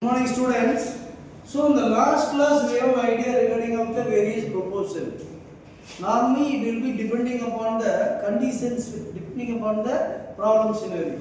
Good morning students. So in the last class we have an idea regarding of the various proportion. Normally it will be depending upon the conditions, depending upon the problem scenario.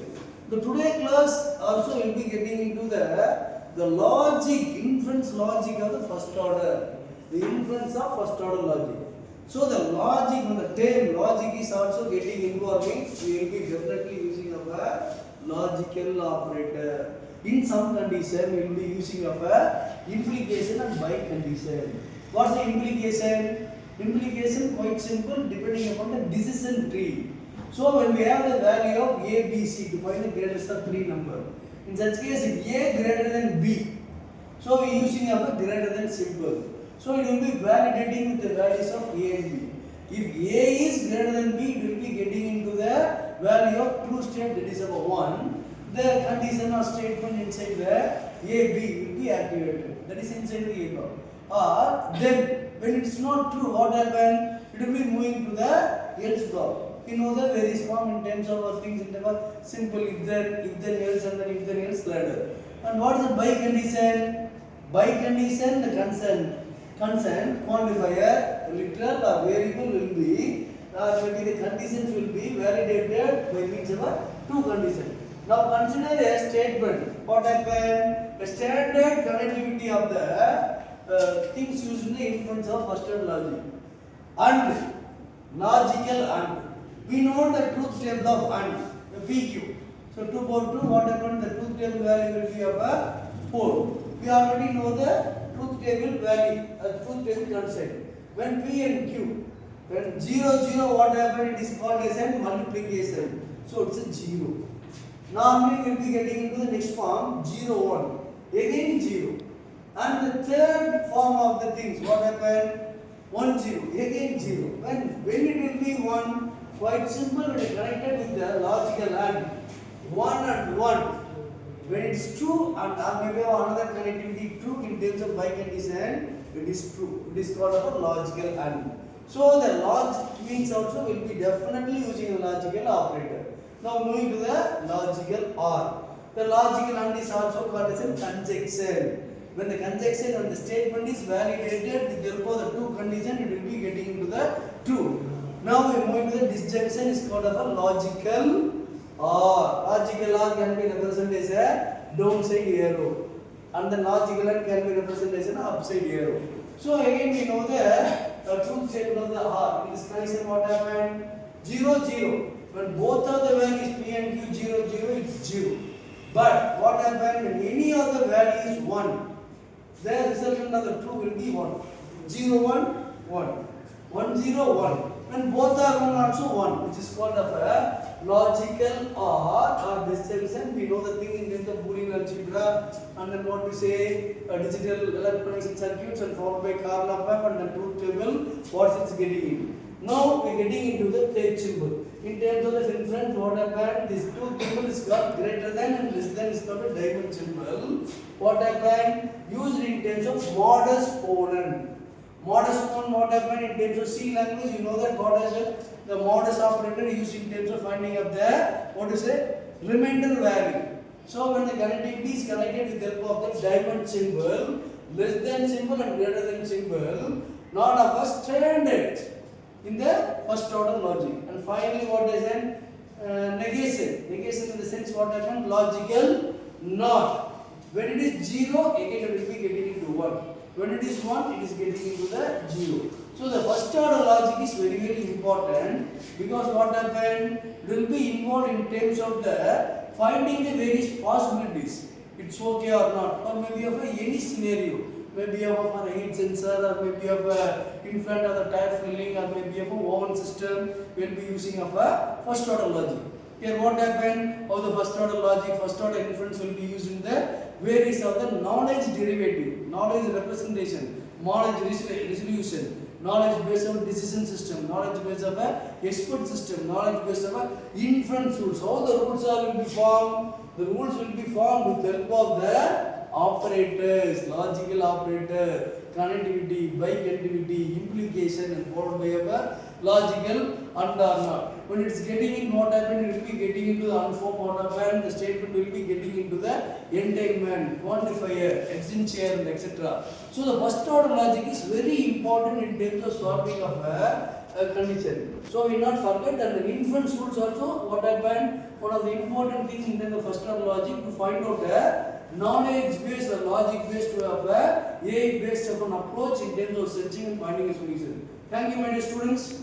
The today class also will be getting into the logic, inference logic of the first order. The inference of first order logic. So the logic, when the term logic is also getting involving, we will be definitely using a logical operator. In some condition, we will be using of a implication and by condition. What's the implication? Implication quite simple, depending upon the decision tree. So when we have the value of a, b, c to find the greatest of three number. In such case, if a greater than b, so we are using of a greater than symbol. So it will be validating with the values of a and b. If a is greater than b, it will be getting into the value of true state, that is of 1. The condition or statement inside the a, b will be activated. That is inside the a block. Or then when it is not true, what happens? It will be moving to the else block. You know the various form in terms of things in the simple if then else and then if then else ladder. And what is the by condition? By condition, the constant quantifier, literal or variable will be, maybe the conditions will be validated by means of two conditions. Now consider a statement. What happened? The standard connectivity of the things used in the inference of first order logic. And logical and. We know the truth table of and, the PQ. So 2 power 2, what happened? The truth table value will be of a 4. We already know the truth table value, truth table concept. When P and Q, when 0, 0, what happened? It is called as a multiplication. So it's a 0. Normally we will be getting into the next form 0, 1. Again 0. And the third form of the things, what happened? 1, 0. Again 0. When it will be 1, quite simple, it is connected with the logical and 1 and 1. When it's true and maybe another connectivity true in terms of by condition, it is true. It is called a logical and. So the logic means also will be definitely using a logical operator. Now moving to the logical or. The logical and is also called as a conjunction. When the conjunction and the statement is validated with the help of the two conditions, it will be getting into the true. Now we move to the disjunction is called as a logical or. Logical or can be represented as a downside arrow, and the logical and can be represented as an upside arrow. So again we know the truth table of the or. In this condition, what happened? 0, 0. When both of the values P and Q 0, 0, it's 0. But what happened when any of the value is 1? The resultant of the true will be 1. 0, 1, 1. 1, 0, 1. When both are 1 also 1, which is called a logical or disjunction. We know the thing in terms of Boolean algebra, and then what we say digital electronic circuits and followed by Karnaugh map and the truth table, what it's getting in. Now we are getting into the third symbol. In terms of the inference, what happened? This truth symbol is called greater than and less than is called a diamond symbol. What happened? Used in terms of Modus Ponens. Modus Ponens, what happened in terms of C language? You know that what is the modus operator used in terms of finding of the remainder value. So when the connectivity is connected with the help of the diamond symbol, less than symbol and greater than symbol, not of a standard in the first order logic. And finally, what is an negation? Negation in the sense what happened? Logical not. When it is 0, again it will be getting into 1. When it is 1, it is getting into the 0. So the first order logic is very, very important, because what happened? It will be involved in terms of the finding the various possibilities. It's okay or not, or maybe of any scenario. Maybe of a heat sensor, or maybe of a infant or the tire filling, or maybe of a oven system. We will be using of a first order logic. Here what happened? How the first order logic, first order inference will be used in the various of the knowledge derivative, knowledge representation, knowledge resolution, knowledge based on decision system, knowledge based on expert system, knowledge based on inference rules. How the rules will be formed? The rules will be formed with the help of the operators, logical operator, connectivity, biconnectivity, implication, and followed by a logical and or not. When it's getting in, what happened, it will be getting into the unformed, what happened, the statement will be getting into the entailment, quantifier, extension, etc. So the first order logic is very important in terms of solving of a condition. So we not forget that the inference rules also, what happened, one of the important things in the first order logic to find out the knowledge based or logic based of a AI based of an approach in terms of searching and finding a solution. Thank you, my dear students.